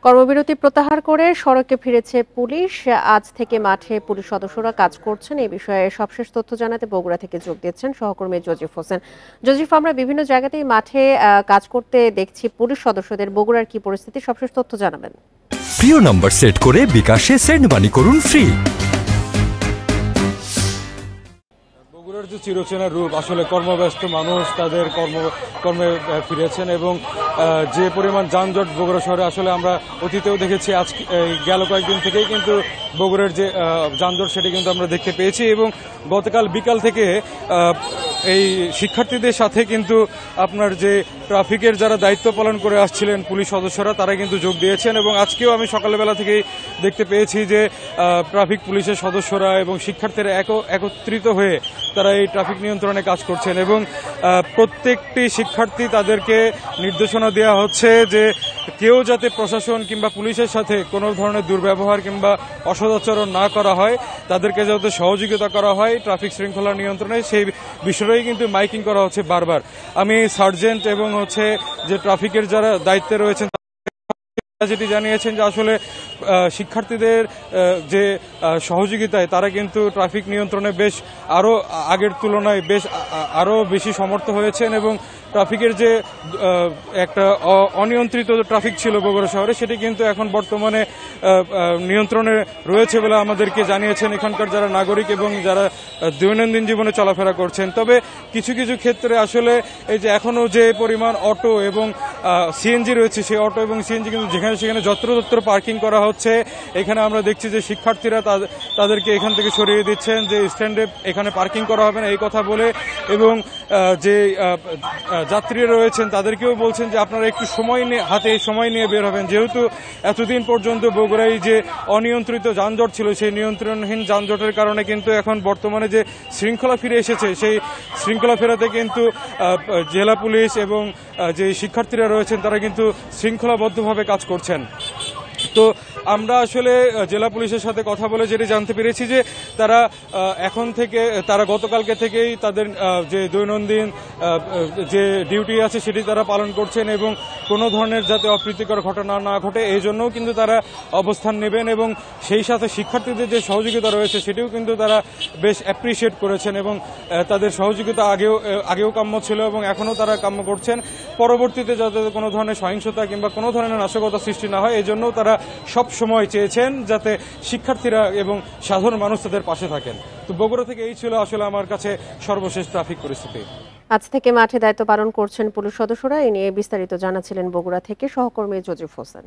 কর্মবিরতি প্রত্যাহার করে সড়কে ফিরেছে পুলিশ। আজ থেকে মাঠে পুলিশ সদস্যরা কাজ করছেন। এই বিষয়ে সবশেষ তথ্য জানাতে বগুড়া থেকে যোগ দিচ্ছেন সহকর্মী জজিফ হোসেন। জজিফ, আমরা বিভিন্ন জায়গাতেই মাঠে কাজ করতে দেখছি পুলিশ সদস্যদের। বগুড়ার কি পরিস্থিতি, সবশেষ তথ্য জানাবেন। প্রিয় নাম্বার সেট করে বিকাশে সেন্ড মানি করুন ফ্রি। বগুড়ার যে চিরচেনা রূপ, আসলে কর্মব্যস্ত মানুষ তাদের কর্মে ফিরেছেন এবং যে পরিমাণ যানজট বগুড়া শহরে আসলে আমরা অতীতেও দেখেছি। আজ গেল কয়েকদিন থেকেই কিন্তু বগুড়ার যে যানজট সেটি কিন্তু আমরা দেখতে পেয়েছি এবং গতকাল বিকাল থেকে এই শিক্ষার্থীদের সাথে কিন্তু আপনার যে ট্রাফিকের যারা দায়িত্ব পালন করে আসছিলেন পুলিশ সদস্যরা, তারা কিন্তু যোগ দিয়েছেন এবং আজকেও আমি সকালবেলা থেকেই দেখতে পেয়েছি যে ট্রাফিক পুলিশের সদস্যরা এবং শিক্ষার্থীরা একত্রিত হয়ে তারা এই ট্রাফিক নিয়ন্ত্রণে কাজ করছেন এবং প্রত্যেকটি শিক্ষার্থী তাদেরকে নির্দেশনা দেওয়া হচ্ছে যে কেউ যাতে প্রশাসন কিংবা পুলিশের সাথে কোনো ধরনের দুর্ব্যবহার কিংবা অসদাচরণ না করা হয়, তাদেরকে যাতে সহযোগিতা করা হয় ট্রাফিক শৃঙ্খলা নিয়ন্ত্রণে, সেই বিষয়টাই কিন্তু মাইকিং করা হচ্ছে বারবার। আমি সার্জেন্ট এবং যে ট্রাফিকের যারা দায়িত্বে রয়েছেন যেটি জানিয়েছেন যে আসলে শিক্ষার্থীদের যে সহযোগিতায় তারা কিন্তু ট্রাফিক নিয়ন্ত্রণে বেশ আরও আগের তুলনায় আরও বেশি সমর্থ হয়েছেন এবং ট্রাফিকের যে একটা অনিয়ন্ত্রিত ট্রাফিক ছিল বগুড়া শহরে, সেটি কিন্তু এখন বর্তমানে নিয়ন্ত্রণে রয়েছে বলে আমাদেরকে জানিয়েছেন এখানকার যারা নাগরিক এবং যারা দৈনন্দিন জীবনে চলাফেরা করছেন। তবে কিছু কিছু ক্ষেত্রে আসলে এই যে এখনও যে পরিমাণ অটো এবং সিএনজি রয়েছে, সেই অটো এবং সিএনজি কিন্তু যেখানে সেখানে যত্রতত্র পার্কিং করা হচ্ছে। এখানে আমরা দেখছি যে শিক্ষার্থীরা তাদেরকে এখান থেকে সরিয়ে দিচ্ছেন, যে স্ট্যান্ডে এখানে পার্কিং করা হবে না এই কথা বলে, এবং যে যাত্রীরা রয়েছেন তাদেরকেও বলছেন যে আপনারা একটু হাতে সময় নিয়ে বের হবেন, যেহেতু এতদিন পর্যন্ত বগুড়ায় যে অনিয়ন্ত্রিত যানজট ছিল, সেই নিয়ন্ত্রণহীন যানজটের কারণে কিন্তু এখন বর্তমানে যে শৃঙ্খলা ফিরে এসেছে, সেই শৃঙ্খলা ফেরাতে কিন্তু জেলা পুলিশ এবং যে শিক্ষার্থীরা রয়েছেন তারা কিন্তু শৃঙ্খলাবদ্ধভাবে কাজ করছেন। তো আমরা আসলে জেলা পুলিশের সাথে কথা বলে যেটি জানতে পেরেছি যে তারা গতকালকে থেকেই তাদের যে দৈনন্দিন যে ডিউটি আছে সেটি তারা পালন করছেন এবং কোনো ধরনের যাতে অপ্রীতিকর ঘটনা না ঘটে এই জন্যও কিন্তু তারা অবস্থান নেবেন এবং সেই সাথে শিক্ষার্থীদের যে সহযোগিতা রয়েছে সেটিও কিন্তু তারা বেশ অ্যাপ্রিসিয়েট করেছেন এবং তাদের সহযোগিতা আগেও কাম্য ছিল এবং এখনও তারা কাম্য করছেন। পরবর্তীতে যাতে কোনো ধরনের সহিংসতা কিংবা কোনো ধরনের নাশকতা সৃষ্টি না হয়, এই জন্যও তারা সব সময় চেয়েছেন যাতে শিক্ষার্থীরা এবং সাধারণ মানুষ তাদের পাশে থাকেন। তো বগুড়া থেকে এই ছিল আসলে আমার কাছে সর্বশেষ ট্রাফিক পরিস্থিতি। আজ থেকে মাঠে দায়িত্ব পালন করছেন পুলিশ সদস্যরা। এ নিয়ে বিস্তারিত জানাচ্ছিলেন বগুড়া থেকে সহকর্মী জজিফ হোসেন।